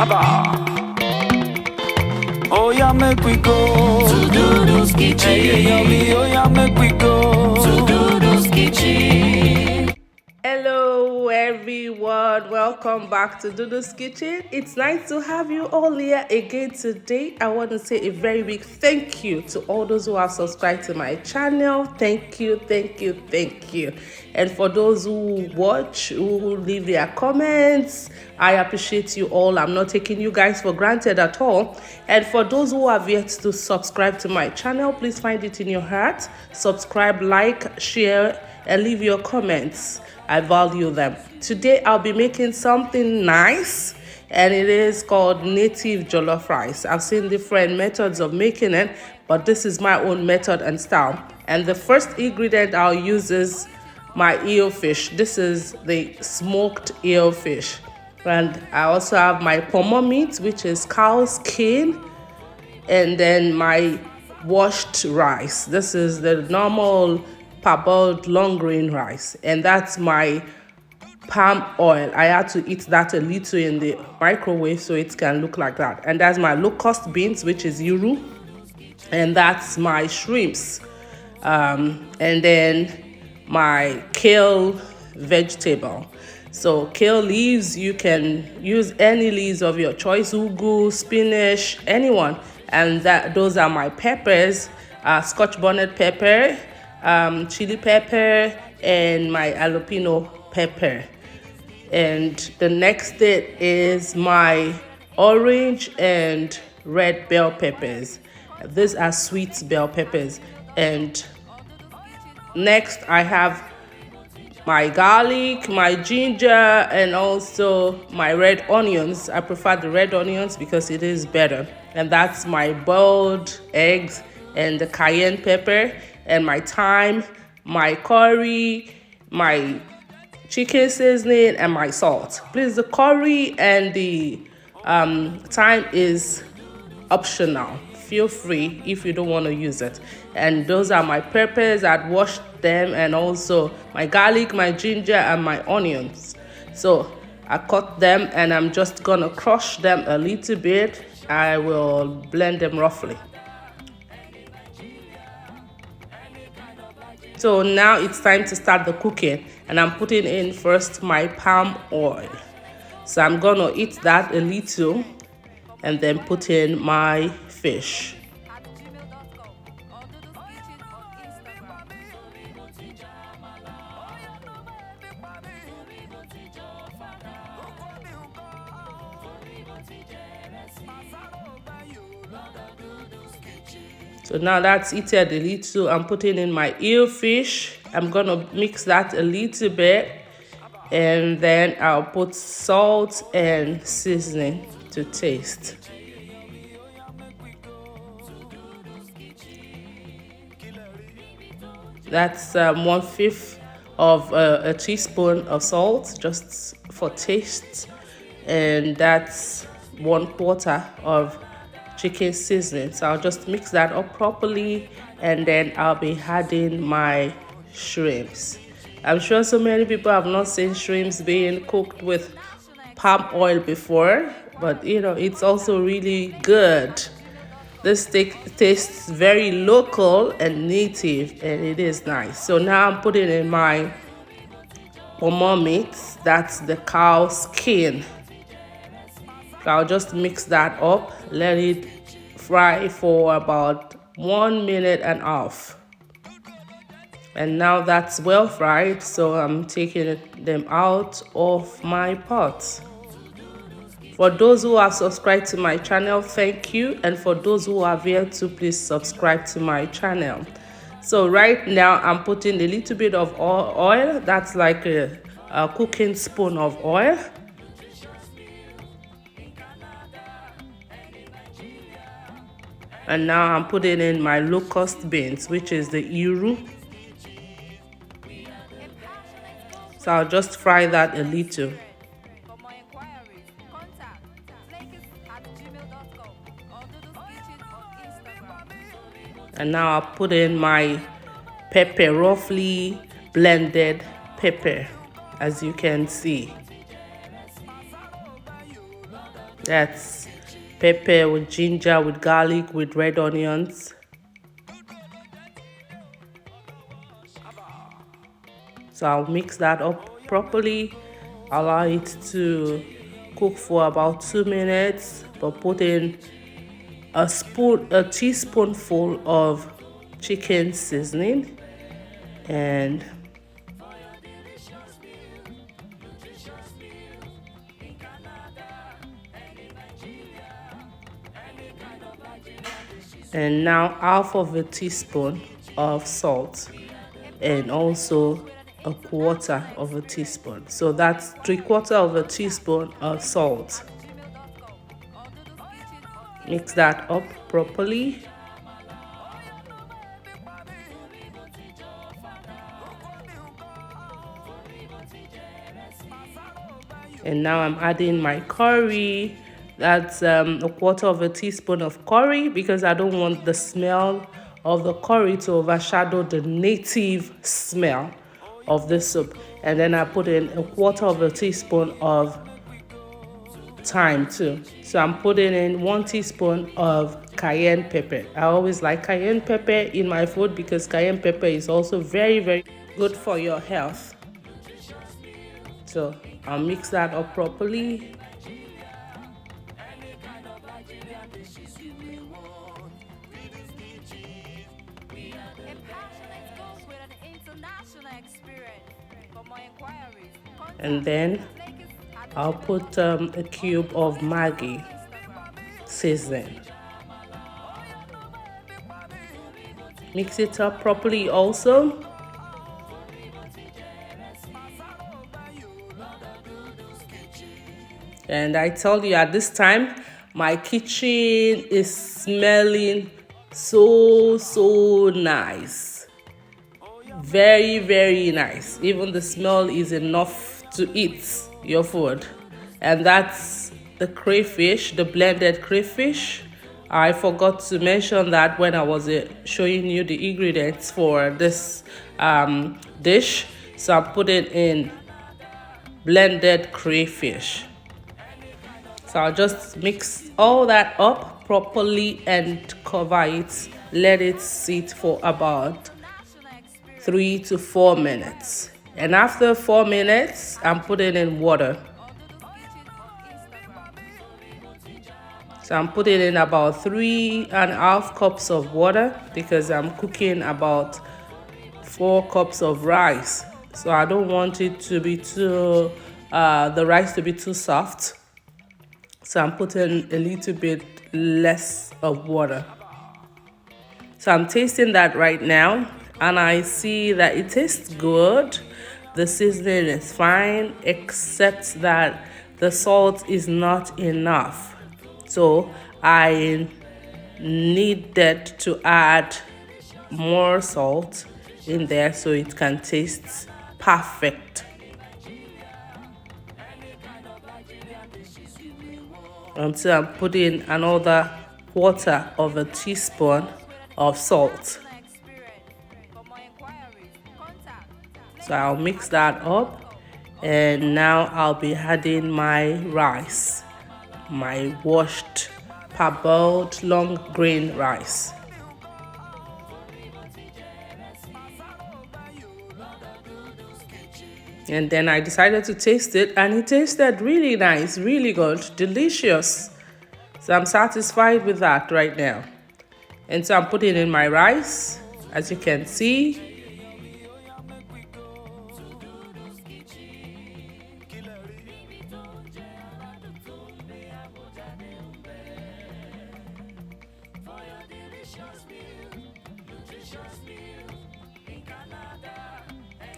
Oh yeah, make we go to DhuDhu's kitchen. Hey, yummy, oh yeah, make we go to DhuDhu's kitchen. Hello everyone, welcome back to DhuDhu's kitchen. It's nice to have you all here again today. I want to say a very big thank you to all those who have subscribed to my channel. Thank you. And for those who watch, who leave their comments, I appreciate you all. I'm not taking you guys for granted at all. And for those who have yet to subscribe to my channel, please find it in your heart. Subscribe, like, share, and leave your comments. I value them. Today I'll be making something nice, and it is called native Jollofrice. I've seen different methods of making it, but this is my own method and style. And the first ingredient I'll use is my eel fish. This is the smoked eel fish. And I also have my Ponmo meat, which is cow skin, and then my washed rice. This is the normal parboiled long grain rice, and that's my palm oil. I had to eat that a little in the microwave so it can look like that. And that's my locust beans, which is yuru, and that's my shrimps, and then my kale vegetable. So kale leaves, you can use any leaves of your choice, ugu, spinach, anyone. And those are my peppers, Scotch bonnet pepper, chili pepper, and my jalapeno pepper. And the next thing is my orange and red bell peppers. These are sweet bell peppers. And next I have my garlic, my ginger, and also my red onions. I prefer the red onions because it is better. And that's my boiled eggs and the cayenne pepper, and my thyme, my curry, my chicken seasoning, and my salt. Please, the curry and the thyme is optional. Feel free if you don't want to use it. And those are my peppers. I'd washed them, and also my garlic, my ginger, and my onions. So I cut them, and I'm just gonna crush them a little bit. I will blend them roughly. So now it's time to start the cooking, and I'm putting in first my palm oil. So I'm gonna eat that a little and then put in my fish. So now that's heated a little. I'm putting in my eel fish. I'm gonna mix that a little bit, and then I'll put salt and seasoning to taste. That's 1/5 of a teaspoon of salt, just for taste, and that's 1/4 of chicken seasoning. So I'll just mix that up properly, and then I'll be adding my shrimps. I'm sure so many people have not seen shrimps being cooked with palm oil before, but you know, it's also really good. This tastes very local and native, and it is nice. So now I'm putting in my Ponmo meat. That's the cow skin. I'll just mix that up, let it fry for about 1 minute and a half. And now that's well fried, so I'm taking them out of my pot. For those who have subscribed to my channel, thank you. And for those who have yet to, please subscribe to my channel. So right now I'm putting a little bit of oil. That's like a cooking spoon of oil. And now I'm putting in my locust beans, which is the yuru. So I'll just fry that a little. And now I'll put in my pepper, roughly blended pepper, as you can see. That's pepper with ginger, with garlic, with red onions. So I'll mix that up properly, allow it to cook for about 2 minutes, but put in a teaspoonful of chicken seasoning and now half of a teaspoon of salt and also a quarter of a teaspoon. So that's 3/4 of a teaspoon of salt. Mix that up properly. And now I'm adding my curry. That's a 1/4 of a teaspoon of curry because I don't want the smell of the curry to overshadow the native smell of the soup. And then I put in a 1/4 of a teaspoon of thyme too. So I'm putting in 1 teaspoon of cayenne pepper. I always like cayenne pepper in my food because cayenne pepper is also very, very good for your health. So I'll mix that up properly. And then I'll put a cube of Maggi seasoning. Mix it up properly also. And I tell you, at this time, my kitchen is smelling so nice. Very, very nice. Even the smell is enough to eat your food. And that's the crayfish, the blended crayfish. I forgot to mention that when I was showing you the ingredients for this dish. So I'm putting in blended crayfish. So I'll just mix all that up properly and cover it. Let it sit for about 3 to 4 minutes. And after 4 minutes, I'm putting in water. So I'm putting in about 3.5 cups of water because I'm cooking about 4 cups of rice. So I don't want it to be too, the rice to be too soft. So I'm putting a little bit less of water. So I'm tasting that right now and I see that it tastes good. The seasoning is fine, except that the salt is not enough. So I needed to add more salt in there so it can taste perfect. Until I'm putting another 1/4 of a teaspoon of salt. So I'll mix that up and now I'll be adding my rice, my washed parboiled long grain rice. And then I decided to taste it and it tasted really nice, really good, delicious. So I'm satisfied with that right now. And so I'm putting in my rice, as you can see.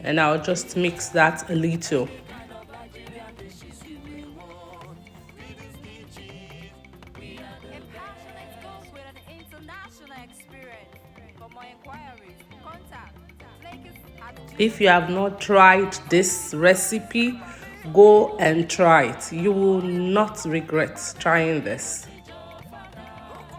And I'll just mix that a little. If you have not tried this recipe, go and try it. You will not regret trying this.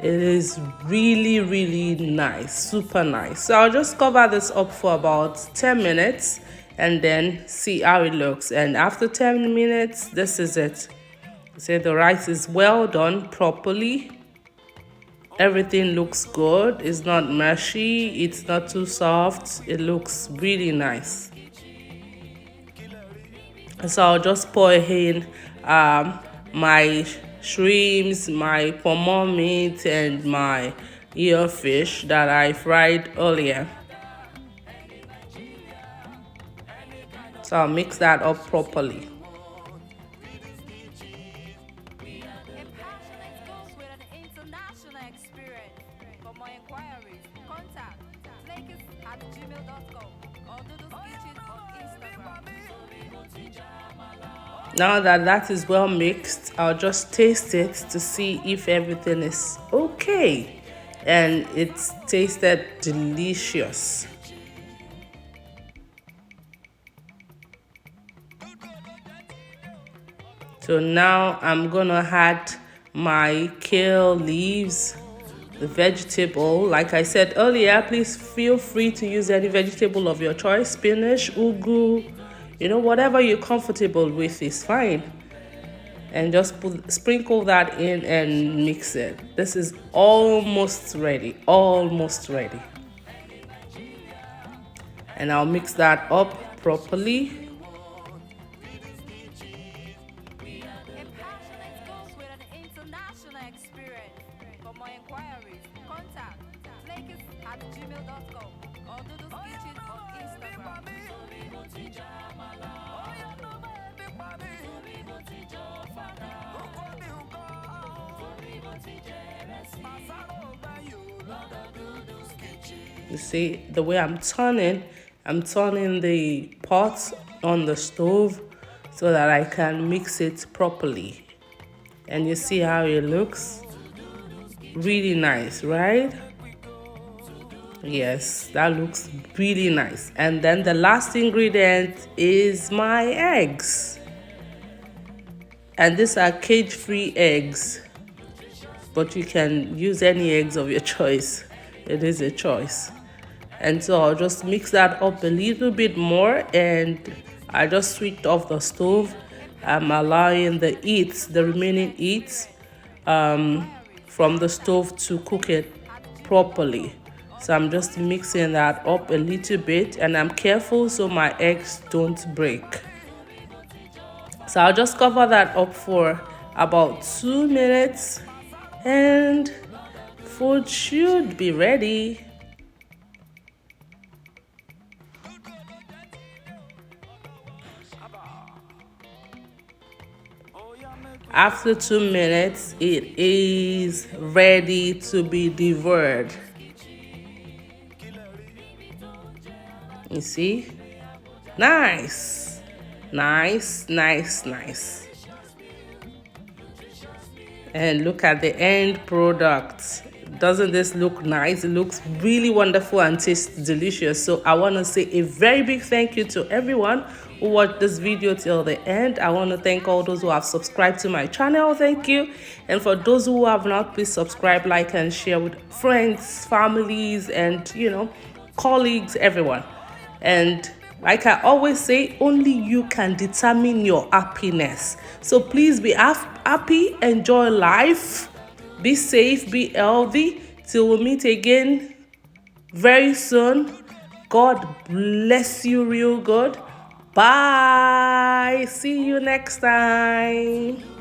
It is really, really nice, super nice. So I'll just cover this up for about 10 minutes and then see how it looks. And after 10 minutes, this is it. Say the rice is well done properly. Everything looks good. It's not mushy. It's not too soft. It looks really nice. So I'll just pour in my shrimps, my Ponmo meat, and my eel fish that I fried earlier. So I'll mix that up properly. With an international experience. For more inquiries, contact Locust@gmail.com or DhuDhu's Kitchen on Instagram. Now that is well mixed, I'll just taste it to see if everything is okay. And it's tasted delicious. So now I'm gonna add my kale leaves, the vegetable. Like I said earlier, please feel free to use any vegetable of your choice. Spinach, ugu, whatever you're comfortable with is fine. And just sprinkle that in and mix it. This is almost ready, And I'll mix that up properly. With an international experience. For more inquiries, contact Locust@gmail.com or DhuDhu's Kitchen on Instagram. You see, the way I'm turning the pot on the stove so that I can mix it properly. And you see how it looks? Really nice, right? Yes, that looks really nice. And then the last ingredient is my eggs. And these are cage-free eggs. But you can use any eggs of your choice. It is a choice. And so I'll just mix that up a little bit more, and I just switched off the stove. I'm allowing the remaining heat from the stove to cook it properly. So I'm just mixing that up a little bit, and I'm careful so my eggs don't break. So I'll just cover that up for about 2 minutes, and food should be ready. After 2 minutes, it is ready to be devoured. You see? Nice. Nice. And look at the end product. Doesn't this look nice? It looks really wonderful and tastes delicious. So I want to say a very big thank you to everyone who watched this video till the end. I want to thank all those who have subscribed to my channel. Thank you. And for those who have not, please subscribe, like, and share with friends, families, and colleagues, everyone. And like I always say, only you can determine your happiness. So please be happy, enjoy life, be safe, be healthy. Till we meet again very soon. God bless you real good. Bye. See you next time.